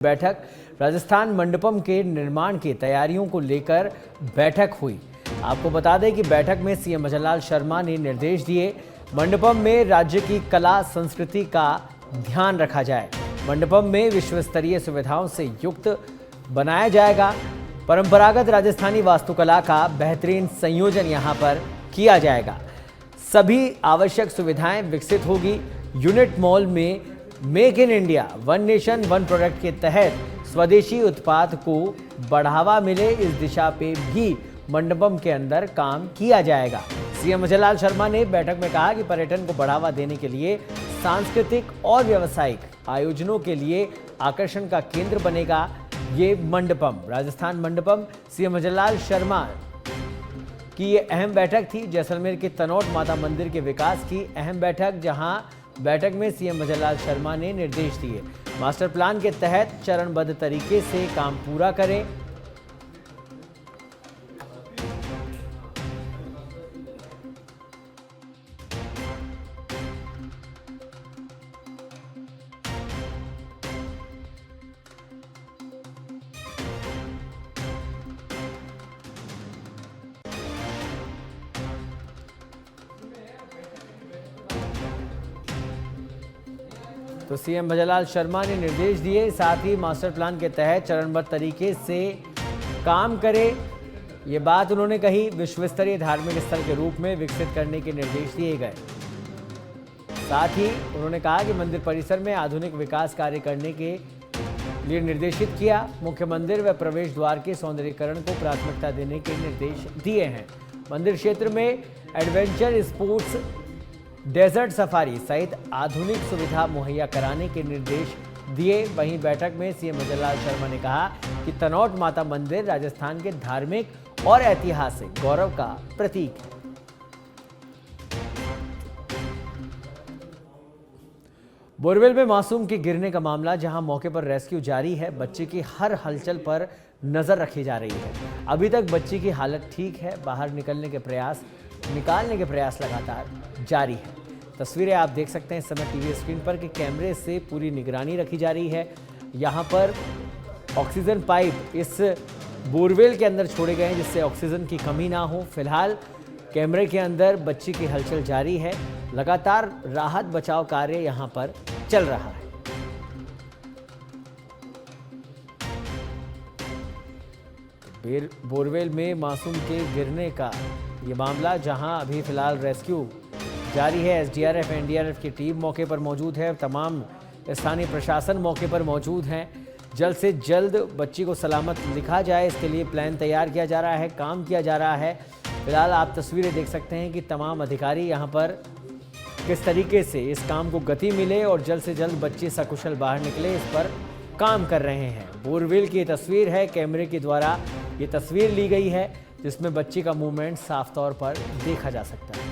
बैठक राजस्थान मंडपम के निर्माण की तैयारियों को लेकर बैठक हुई। आपको बता दें कि बैठक में सीएम भजनलाल शर्मा ने निर्देश दिए मंडपम में राज्य की कला संस्कृति का ध्यान रखा जाए। मंडपम में विश्व स्तरीय सुविधाओं से युक्त बनाया जाएगा। परंपरागत राजस्थानी वास्तुकला का बेहतरीन संयोजन यहां पर किया जाएगा। सभी आवश्यक सुविधाएं विकसित होगी। यूनिट मॉल में make in India one nation one product के तहत स्वदेशी उत्पाद को बढ़ावा मिले, इस दिशा पे भी मंडपम के अंदर काम किया जाएगा। सीएम भजनलाल शर्मा ने बैठक में कहा कि पर्यटन को बढ़ावा देने के लिए सांस्कृतिक और व्यावसायिक आयोजनों के लिए आकर्षण का केंद्र बनेगा ये मंडपम। राजस्थान मंडपम सीएम भजनलाल शर्मा की ये अहम बैठक थी। जैसलमेर के तनोट माता मंदिर के विकास की अहम बैठक, जहां बैठक में सीएम भजनलाल शर्मा ने निर्देश दिए मास्टर प्लान के तहत चरणबद्ध तरीके से काम पूरा करें। तो सीएम भजनलाल शर्मा ने निर्देश दिए, साथ ही मास्टर प्लान के तहत चरणबद्ध तरीके से काम करे। ये बात उन्होंने कही। विश्व स्तरीय धार्मिक स्थल के रूप में विकसित करने के निर्देश दिए गए। साथ ही उन्होंने कहा कि मंदिर परिसर में आधुनिक विकास कार्य करने के लिए निर्देशित किया। मुख्य मंदिर व प्रवेश द्वार के सौंदर्यीकरण को प्राथमिकता देने के निर्देश दिए हैं। मंदिर क्षेत्र में एडवेंचर स्पोर्ट्स, डेजर्ट सफारी सहित आधुनिक सुविधा मुहैया कराने के निर्देश दिए। वहीं बैठक में सीएम भजनलाल शर्मा ने कहा कि तनोट माता मंदिर राजस्थान के धार्मिक और ऐतिहासिक गौरव का प्रतीक है। बोरवेल में मासूम के गिरने का मामला, जहां मौके पर रेस्क्यू जारी है। बच्चे की हर हलचल पर नजर रखी जा रही है। अभी तक बच्ची की हालत ठीक है। बाहर निकालने के प्रयास लगातार जारी है। तस्वीरें आप देख सकते हैं इस समय टीवी स्क्रीन पर कि कैमरे से पूरी निगरानी रखी जा रही है। यहाँ पर ऑक्सीजन पाइप इस बोरवेल के अंदर छोड़े गए हैं जिससे ऑक्सीजन की कमी ना हो। फिलहाल कैमरे के अंदर बच्ची की हलचल जारी है। लगातार राहत बचाव कार्य यहाँ पर चल रहा है। बोरवेल में मासूम के गिरने का ये मामला, जहां अभी फिलहाल रेस्क्यू जारी है। एसडीआरएफ एनडीआरएफ की टीम मौके पर मौजूद है। तमाम स्थानीय प्रशासन मौके पर मौजूद हैं। जल्द से जल्द बच्ची को सलामत लिखा जाए, इसके लिए प्लान तैयार किया जा रहा है, काम किया जा रहा है। फिलहाल आप तस्वीरें देख सकते हैं कि तमाम अधिकारी यहां पर किस तरीके से इस काम को गति मिले और जल्द से जल्द बच्ची सकुशल बाहर निकले, इस पर काम कर रहे हैं। बोरवेल की तस्वीर है, कैमरे के द्वारा ये तस्वीर ली गई है जिसमें बच्ची का मूवमेंट साफ तौर पर देखा जा सकता है।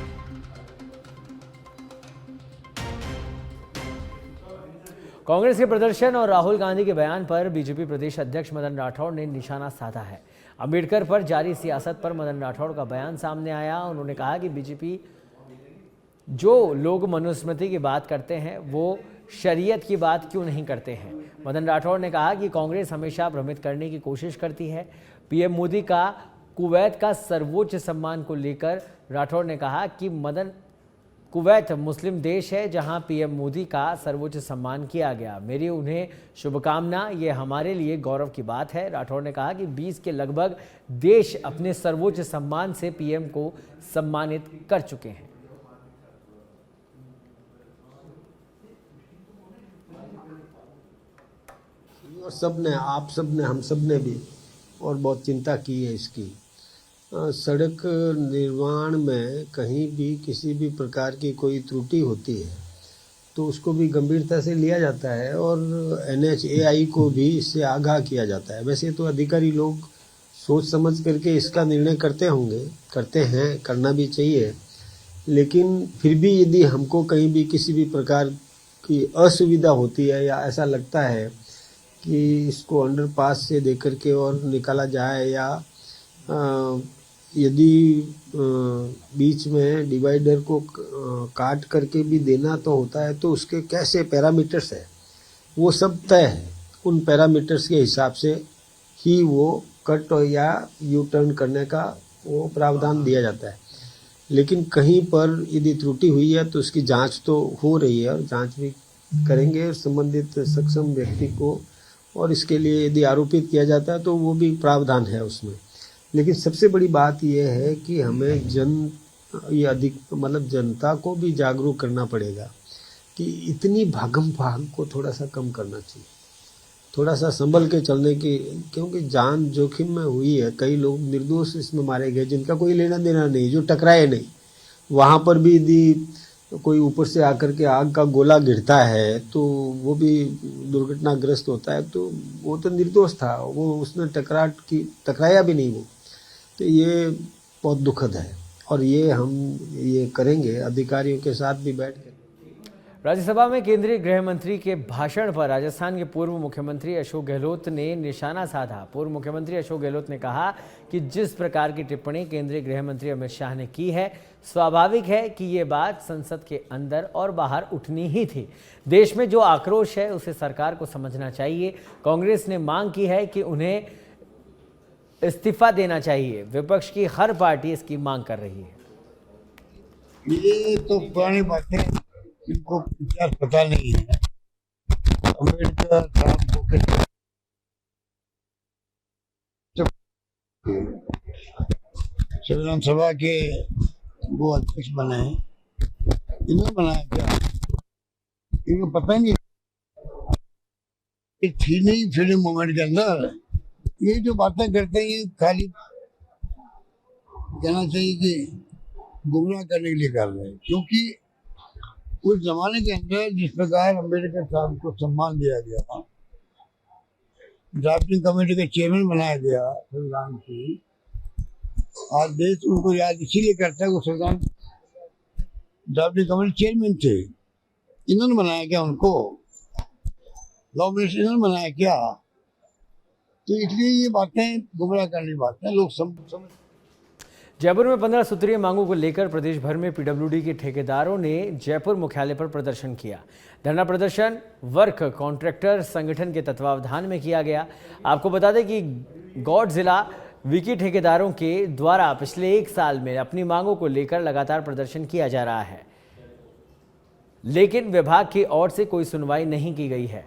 कांग्रेस के प्रदर्शन और राहुल गांधी के बयान पर बीजेपी प्रदेश अध्यक्ष मदन राठौड़ ने निशाना साधा है। अंबेडकर पर जारी सियासत पर मदन राठौड़ का बयान सामने आया। उन्होंने कहा कि बीजेपी जो लोग मनुस्मृति की बात करते हैं वो शरीयत की बात क्यों नहीं करते हैं। मदन राठौड़ ने कहा कि कांग्रेस हमेशा भ्रमित करने की कोशिश करती है। पीएम मोदी का कुवैत का सर्वोच्च सम्मान को लेकर राठौड़ ने कहा कि कुवैत मुस्लिम देश है जहां पीएम मोदी का सर्वोच्च सम्मान किया गया। मेरी उन्हें शुभकामना, ये हमारे लिए गौरव की बात है। राठौड़ ने कहा कि 20 के लगभग देश अपने सर्वोच्च सम्मान से पीएम को सम्मानित कर चुके हैं। सबने, आप सबने, हम सबने भी और बहुत चिंता की है इसकी। सड़क निर्माण में कहीं भी किसी भी प्रकार की कोई त्रुटि होती है तो उसको भी गंभीरता से लिया जाता है और NHAI को भी इससे आगाह किया जाता है। वैसे तो अधिकारी लोग सोच समझ करके इसका निर्णय करते हैं, करना भी चाहिए। लेकिन फिर भी यदि हमको कहीं भी किसी भी प्रकार की असुविधा होती है या ऐसा लगता है कि इसको अंडरपास से देकर के और निकाला जाए या यदि बीच में डिवाइडर को काट करके भी देना तो होता है, तो उसके कैसे पैरामीटर्स है वो सब तय है। उन पैरामीटर्स के हिसाब से ही वो कट या यू टर्न करने का वो प्रावधान दिया जाता है। लेकिन कहीं पर यदि त्रुटि हुई है तो उसकी जांच तो हो रही है और जांच भी करेंगे संबंधित सक्षम व्यक्ति को, और इसके लिए यदि आरोपित किया जाता है तो वो भी प्रावधान है उसमें। लेकिन सबसे बड़ी बात यह है कि हमें जनता को भी जागरूक करना पड़ेगा कि इतनी भागम भाग को थोड़ा सा कम करना चाहिए, थोड़ा सा संभल के चलने की, क्योंकि जान जोखिम में हुई है। कई लोग निर्दोष इसमें मारे गए जिनका कोई लेना देना नहीं, जो टकराए नहीं। वहाँ पर भी यदि कोई ऊपर से आकर के आग का गोला गिरता है तो वो भी दुर्घटनाग्रस्त होता है, तो वो तो निर्दोष था, वो उसने टकराया भी नहीं वो। तो ये बहुत दुखद है और ये हम ये करेंगे अधिकारियों के साथ भी बैठ कर। राज्यसभा में केंद्रीय गृह मंत्री के भाषण पर राजस्थान के पूर्व मुख्यमंत्री अशोक गहलोत ने निशाना साधा। पूर्व मुख्यमंत्री अशोक गहलोत ने कहा कि जिस प्रकार की टिप्पणी केंद्रीय गृह मंत्री अमित शाह ने की है, स्वाभाविक है कि ये बात संसद के अंदर और बाहर उठनी ही थी। देश में जो आक्रोश है उसे सरकार को समझना चाहिए। कांग्रेस ने मांग की है कि उन्हें इस्तीफा देना चाहिए। विपक्ष की हर पार्टी इसकी मांग कर रही है। ये तो पुरानी बातें, इनको इतिहास पता नहीं है। अम्बेडकर साहब को संविधान सभा के वो अध्यक्ष बने, इन्होंने बनाया क्या? इनको पता ही नहीं, ये थी नहीं फ्रीडम मूवमेंट के अंदर। ये जो बातें करते हैं खाली कहना चाहिए कि गुमराह करने के लिए कर रहे हैं, क्योंकि उस जमाने के अंदर जिस प्रकार अम्बेडकर साहब को सम्मान दिया गया, ड्राफ्टिंग कमेटी का चेयरमैन बनाया गया संविधान की, आज देश उनको याद इसीलिए करता है वो संविधान ड्राफ्टिंग कमेटी चेयरमैन थे। इन्होंने बनाया क्या उनको? लॉ मिनिस्टर इन्होंने बनाया क्या? तो इसलिए ये बातें गुमराह करने की बातें लोग समझ। जयपुर में 15 सूत्रीय मांगों को लेकर प्रदेश भर में पीडब्ल्यूडी के ठेकेदारों ने जयपुर मुख्यालय पर प्रदर्शन किया। धरना प्रदर्शन वर्क कॉन्ट्रैक्टर संगठन के तत्वावधान में किया गया। आपको बता दें कि गौड़ जिला विकी ठेकेदारों के द्वारा पिछले 1 साल में अपनी मांगों को लेकर लगातार प्रदर्शन किया जा रहा है, लेकिन विभाग की ओर से कोई सुनवाई नहीं की गई है।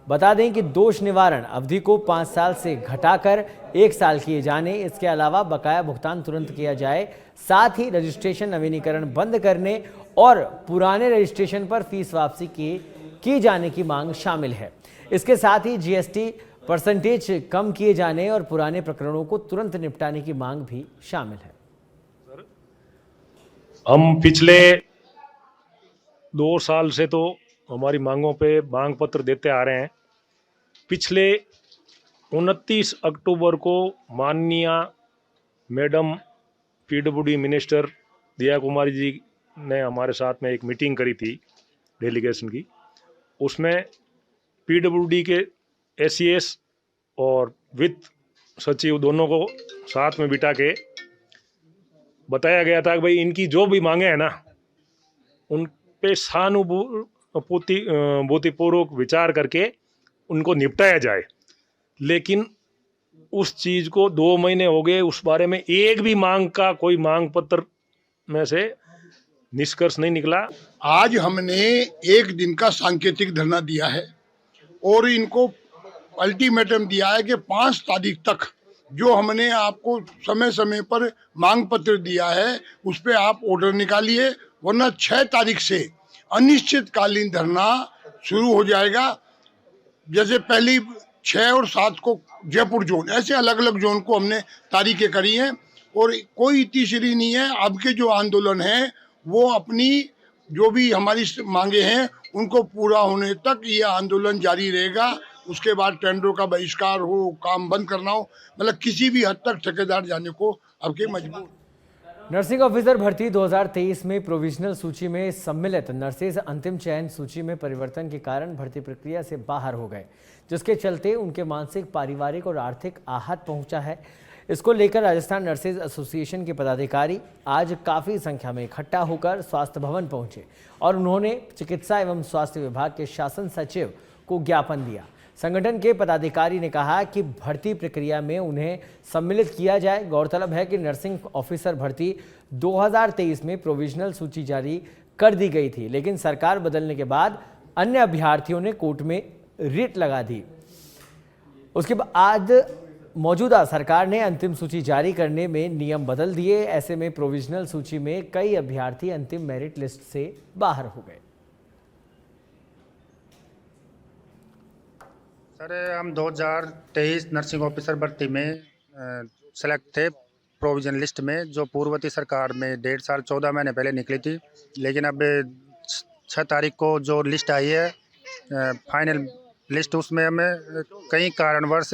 बता दें कि दोष निवारण अवधि को 5 साल से घटाकर 1 साल किए जाने, इसके अलावा बकाया भुगतान तुरंत किया जाए, साथ ही रजिस्ट्रेशन नवीनीकरण बंद करने और पुराने रजिस्ट्रेशन पर फीस वापसी की जाने की मांग शामिल है। इसके साथ ही जीएसटी परसेंटेज कम किए जाने और पुराने प्रकरणों को तुरंत निपटाने की मांग भी शामिल है। हम पिछले 2 साल से तो हमारी मांगों पे मांग पत्र देते आ रहे हैं। पिछले 29 अक्टूबर को माननीय मैडम पीडब्ल्यूडी मिनिस्टर दिया कुमारी जी ने हमारे साथ में एक मीटिंग करी थी डेलीगेशन की। उसमें पीडब्ल्यूडी के एसीएस और वित्त सचिव दोनों को साथ में बिठा के बताया गया था कि भाई इनकी जो भी मांगे हैं ना, उन पे सहानुभूतिपूर्वक विचार करके उनको निपटाया जाए। लेकिन उस चीज को 2 महीने हो गए, उस बारे में एक भी मांग का कोई मांग पत्र में से निष्कर्ष नहीं निकला। आज हमने 1 दिन का सांकेतिक धरना दिया है और इनको अल्टीमेटम दिया है कि 5 तारीख तक जो हमने आपको समय समय पर मांग पत्र दिया है उस पर आप ऑर्डर निकालिए, वरना 6 तारीख से अनिश्चितकालीन धरना शुरू हो जाएगा। जैसे पहली 6 और 7 को जयपुर जोन, ऐसे अलग अलग जोन को हमने तारीखें करी हैं और कोई तीसरी नहीं है। अब के जो आंदोलन है वो अपनी जो भी हमारी मांगे हैं उनको पूरा होने तक ये आंदोलन जारी रहेगा। उसके बाद टेंडरों का बहिष्कार हो, काम बंद करना हो, मतलब किसी भी हद तक ठेकेदार जाने को अब के मजबूर। नर्सिंग ऑफिसर भर्ती 2023 में प्रोविजनल सूची में सम्मिलित नर्सेज अंतिम चयन सूची में परिवर्तन के कारण भर्ती प्रक्रिया से बाहर हो गए, जिसके चलते उनके मानसिक, पारिवारिक और आर्थिक आहत पहुंचा है। इसको लेकर राजस्थान नर्सेज एसोसिएशन के पदाधिकारी आज काफ़ी संख्या में इकट्ठा होकर स्वास्थ्य भवन पहुंचे और उन्होंने चिकित्सा एवं स्वास्थ्य विभाग के शासन सचिव को ज्ञापन दिया। संगठन के पदाधिकारी ने कहा कि भर्ती प्रक्रिया में उन्हें सम्मिलित किया जाए। गौरतलब है कि नर्सिंग ऑफिसर भर्ती 2023 में प्रोविजनल सूची जारी कर दी गई थी, लेकिन सरकार बदलने के बाद अन्य अभ्यर्थियों ने कोर्ट में रिट लगा दी। उसके बाद मौजूदा सरकार ने अंतिम सूची जारी करने में नियम बदल दिए। ऐसे में प्रोविजनल सूची में कई अभ्यर्थी अंतिम मेरिट लिस्ट से बाहर हो गए। सर, हम 2023 नर्सिंग ऑफिसर भर्ती में सेलेक्ट थे प्रोविजन लिस्ट में, जो पूर्ववर्ती सरकार में 1.5 साल 14 महीने पहले निकली थी। लेकिन अब 6 तारीख को जो लिस्ट आई है फाइनल लिस्ट, उसमें हमें कई कारणवश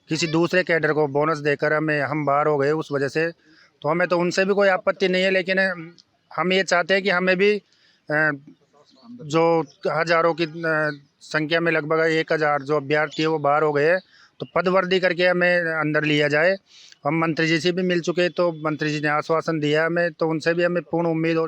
किसी दूसरे कैडर को बोनस देकर हम बाहर हो गए। उस वजह से तो हमें तो उनसे भी कोई आपत्ति नहीं है, लेकिन हम ये चाहते हैं कि हमें भी जो हज़ारों की संख्या में लगभग 1000 जो अभ्यर्थी है वो बाहर हो गए, तो पदवर्दी करके हमें अंदर लिया जाए। हम मंत्री जी से भी मिल चुके, तो मंत्री जी ने आश्वासन दिया हमें, तो उनसे भी हमें पूर्ण उम्मीद और